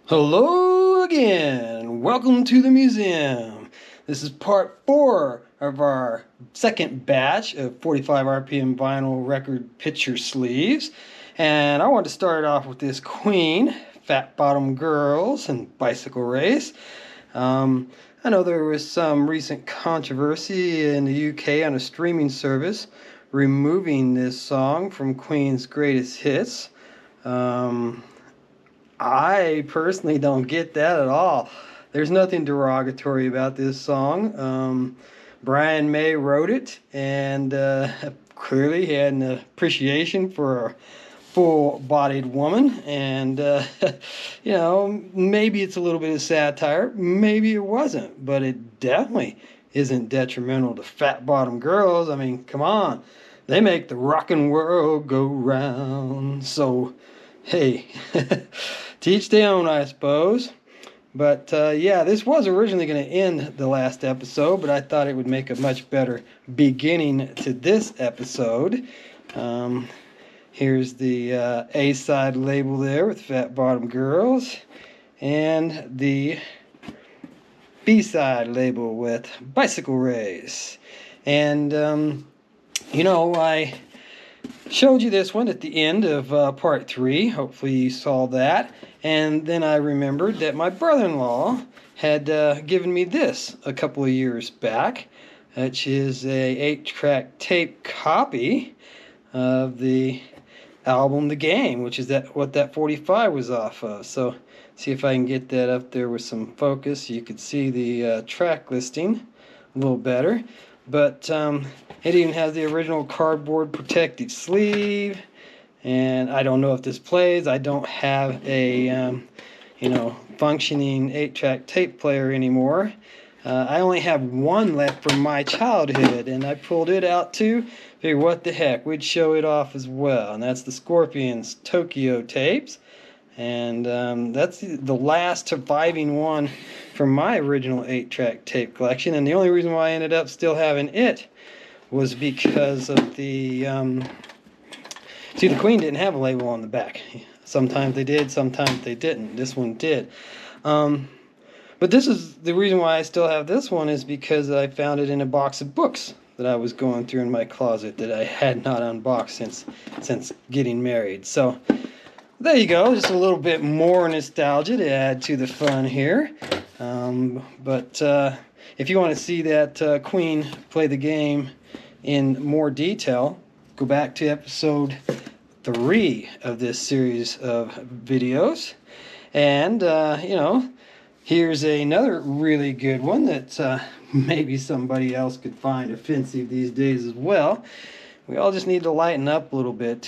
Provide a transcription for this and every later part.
Hello again. Welcome to the museum. This is part 4 of our second batch of 45 RPM vinyl record picture sleeves. And I want to start off with this Queen, Fat Bottom Girls, and Bicycle Race. I know there was some recent controversy in the UK on a streaming service removing this song from Queen's greatest hits. I personally don't get that at all. There's nothing derogatory about this song. Brian May wrote it, and clearly he had an appreciation for a full-bodied woman. And, maybe it's a little bit of satire. Maybe it wasn't, but it definitely isn't detrimental to fat-bottom girls. I mean, come on. They make the rockin' world go round. So, hey, to each their own, I suppose. But this was originally going to end the last episode, but I thought it would make a much better beginning to this episode. Here's the A-side label there with Fat Bottom Girls, and the B-side label with Bicycle Race. And, I showed you this one at the end of part 3. Hopefully you saw that. And then I remembered that my brother-in-law had given me this a couple of years back, which is a 8-track tape copy of the album The Game, which is what that 45 was off of. So see if I can get that up there with some focus. You could see the track listing a little better. But it even has the original cardboard protective sleeve, and I don't know if this plays. I don't have a functioning 8-track tape player anymore. I only have one left from my childhood, and I pulled it out too. Figure what the heck, we'd show it off as well. And that's the Scorpions Tokyo tapes. And that's the last surviving one from my original 8-track tape collection. And the only reason why I ended up still having it was because of the... the Queen didn't have a label on the back. Sometimes they did, sometimes they didn't. This one did. But this is the reason why I still have this one, is because I found it in a box of books that I was going through in my closet that I had not unboxed since getting married. So there you go, just a little bit more nostalgia to add to the fun here. But if you want to see that Queen play the game in more detail, go back to episode 3 of this series of videos. And, here's another really good one that maybe somebody else could find offensive these days as well. We all just need to lighten up a little bit.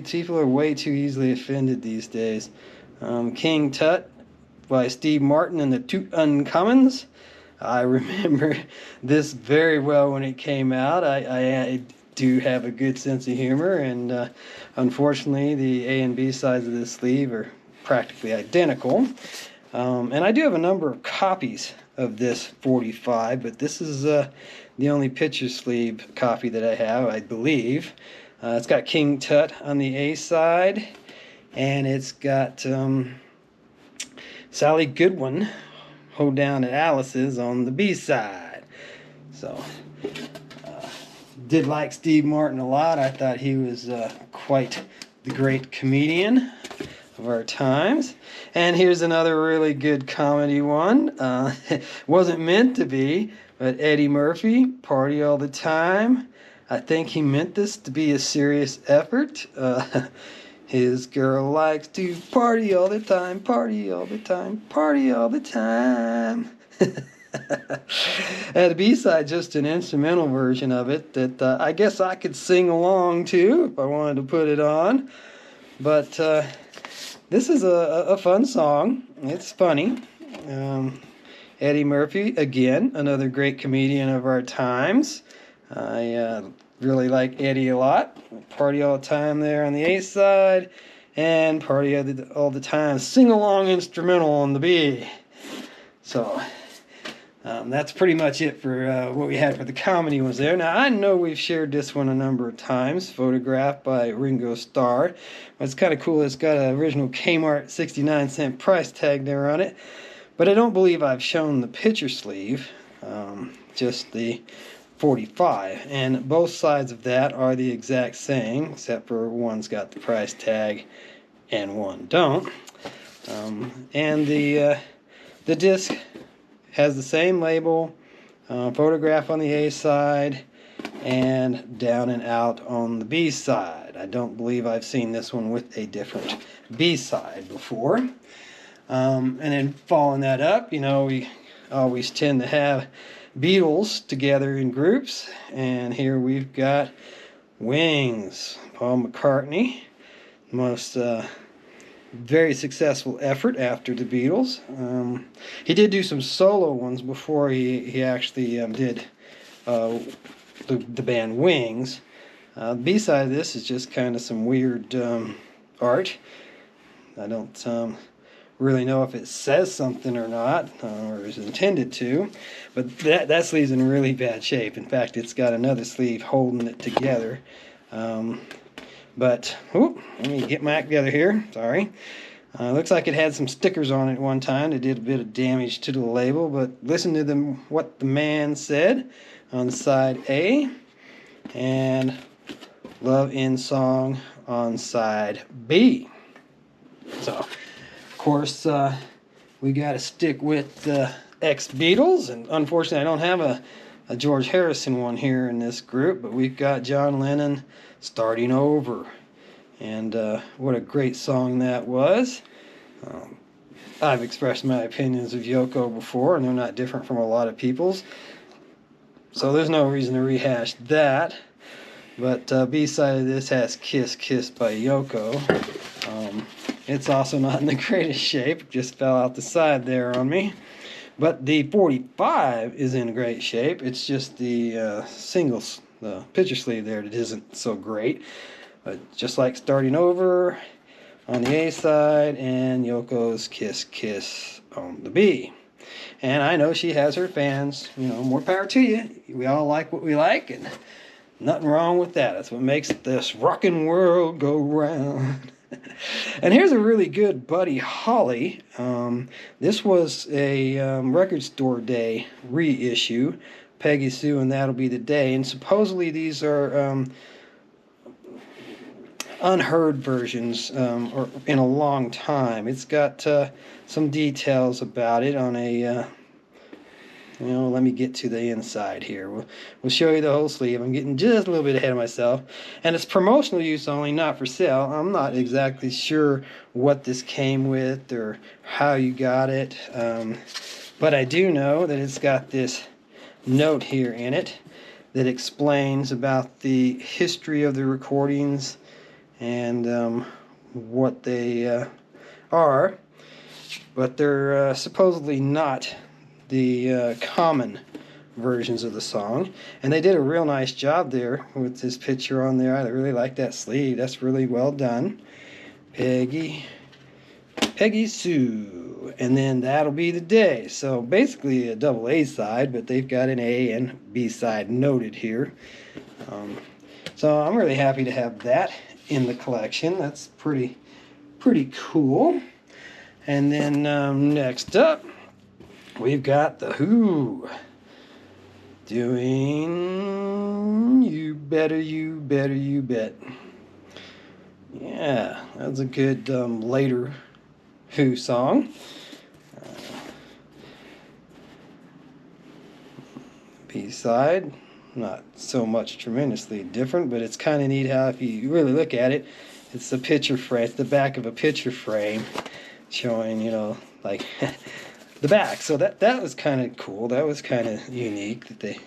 People are way too easily offended these days. King Tut by Steve Martin and the Toot Uncommons. I remember this very well when it came out. I do have a good sense of humor, and unfortunately the A and B sides of this sleeve are practically identical. And I do have a number of copies of this 45, but this is the only picture sleeve copy that I have, I believe. It's got King Tut on the A side, and it's got Sally Goodwin, Hold Down at Alice's, on the B side. So, did like Steve Martin a lot. I thought he was quite the great comedian of our times. And here's another really good comedy one. Wasn't meant to be, but Eddie Murphy, Party All the Time. I think he meant this to be a serious effort. His girl likes to party all the time, party all the time, party all the time. And the B-side, just an instrumental version of it that I guess I could sing along to if I wanted to put it on. But this is a fun song. It's funny. Eddie Murphy, again, another great comedian of our times. I really like Eddie a lot. Party All the Time there on the A side, and Party All the Time sing-along instrumental on the B. So, That's pretty much it for what we had for the comedy ones there. Now, I know we've shared this one a number of times, photographed by Ringo Starr. What's kind of cool, it's got an original Kmart 69-cent price tag there on it. But I don't believe I've shown the picture sleeve, just the 45. And both sides of that are the exact same, except for one's got the price tag and one don't. And the disc has the same label, photograph on the A side, and down and out on the B side. I don't believe I've seen this one with a different B side before. And then following that up, you know, we always tend to have Beatles together in groups, and here we've got Wings, Paul McCartney, most very successful effort after the Beatles. He did do some solo ones before he actually did the band Wings. B-side of this is just kind of some weird art. I don't really know if it says something or not, or is intended to, but that sleeve's in really bad shape. In fact, it's got another sleeve holding it together. But, let me get my act together here. Sorry. Looks like it had some stickers on it at one time that did a bit of damage to the label, but listen to what the man said on side A, and Love in Song on side B. So, of course, we got to stick with the ex-Beatles, and unfortunately I don't have a George Harrison one here in this group, but we've got John Lennon, Starting Over. And what a great song that was. I've expressed my opinions of Yoko before, and they're not different from a lot of people's. So there's no reason to rehash that. But B-side of this has Kiss Kiss by Yoko. It's also not in the greatest shape. It just fell out the side there on me. But the 45 is in great shape. It's just the singles, the picture sleeve there that isn't so great. But just like Starting Over on the A side and Yoko's Kiss Kiss on the B. And I know she has her fans. You know, more power to you. We all like what we like, and nothing wrong with that. That's what makes this rockin' world go round. And here's a really good Buddy Holly. This was a Record Store Day reissue. Peggy Sue and That'll Be the Day. And supposedly these are unheard versions or in a long time. It's got some details about it on a... let me get to the inside here. We'll show you the whole sleeve. I'm getting just a little bit ahead of myself. And it's promotional use only, not for sale. I'm not exactly sure what this came with or how you got it. But I do know that it's got this note here in it that explains about the history of the recordings and what they are. But they're supposedly not the common versions of the song, and they did a real nice job there with this picture on there. I really like that sleeve. That's really well done. Peggy Sue, and then That'll Be the Day. So basically a double A side, but they've got an A and B side noted here. So I'm really happy to have that in the collection. That's pretty cool. And then next up, we've got The Who doing You Better, You Better, You Bet. Yeah, that's a good later Who song. B-side, not so much tremendously different, but it's kind of neat how if you really look at it, it's the picture frame, it's the back of a picture frame showing, like... the back. So that was kind of cool. That was kind of unique that they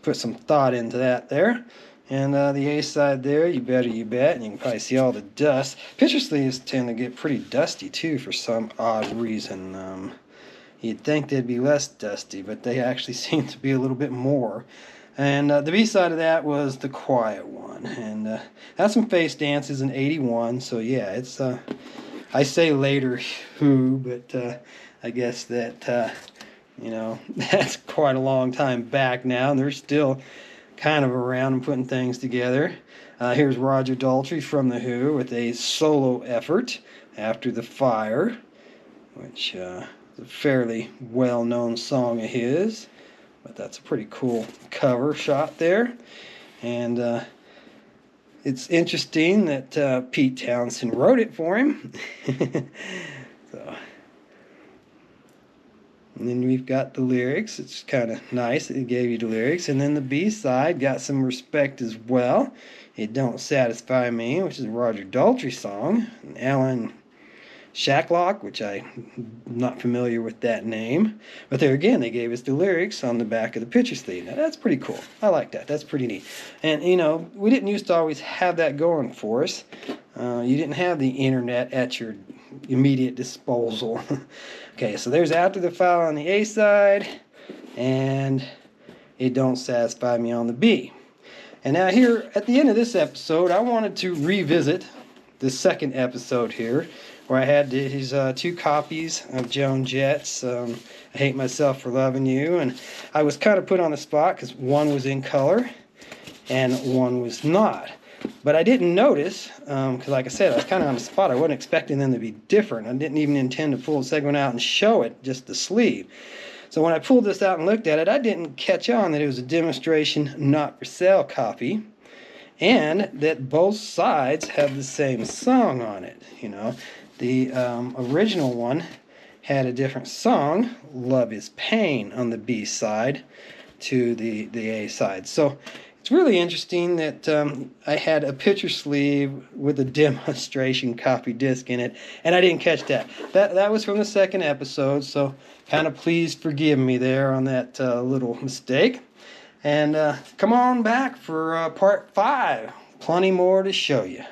put some thought into that there. And the A side there, You Better You Bet, and you can probably see all the dust. Picture sleeves tend to get pretty dusty too for some odd reason. You'd think they'd be less dusty, but they actually seem to be a little bit more. And the B side of that was The Quiet One, and that's some Face Dances in '81. So yeah, it's I say later Who, but I guess that You know, that's quite a long time back now, and they're still kind of around and putting things together. Here's Roger Daltrey from The Who with a solo effort, After the Fire, which is a fairly well-known song of his, but that's a pretty cool cover shot there. And it's interesting that Pete Townsend wrote it for him. So, and then we've got the lyrics. It's kind of nice that he gave you the lyrics. And then the B-side got some respect as well. It Don't Satisfy Me, which is a Roger Daltrey song. And Alan Shacklock, which I'm not familiar with that name. But there again, they gave us the lyrics on the back of the picture sleeve. Now, that's pretty cool. I like that. That's pretty neat. And, you know, we didn't used to always have that going for us. You didn't have the internet at your immediate disposal. Okay, so there's After the Fire on the A side, and It Don't Satisfy Me on the B. And now here, at the end of this episode, I wanted to revisit the second episode here, where I had these two copies of Joan Jett's I Hate Myself for Loving You, and I was kind of put on the spot because one was in color and one was not. But I didn't notice, because like I said, I was kind of on the spot. I wasn't expecting them to be different. I didn't even intend to pull the segment out and show it, just the sleeve. So when I pulled this out and looked at it, I didn't catch on that it was a demonstration not for sale copy, and that both sides have the same song on it. You know, the original one had a different song, Love Is Pain, on the B side to the A side. So it's really interesting that I had a picture sleeve with a demonstration copy disc in it, and I didn't catch that. That was from the second episode, so kind of please forgive me there on that little mistake. And come on back for part 5. Plenty more to show you.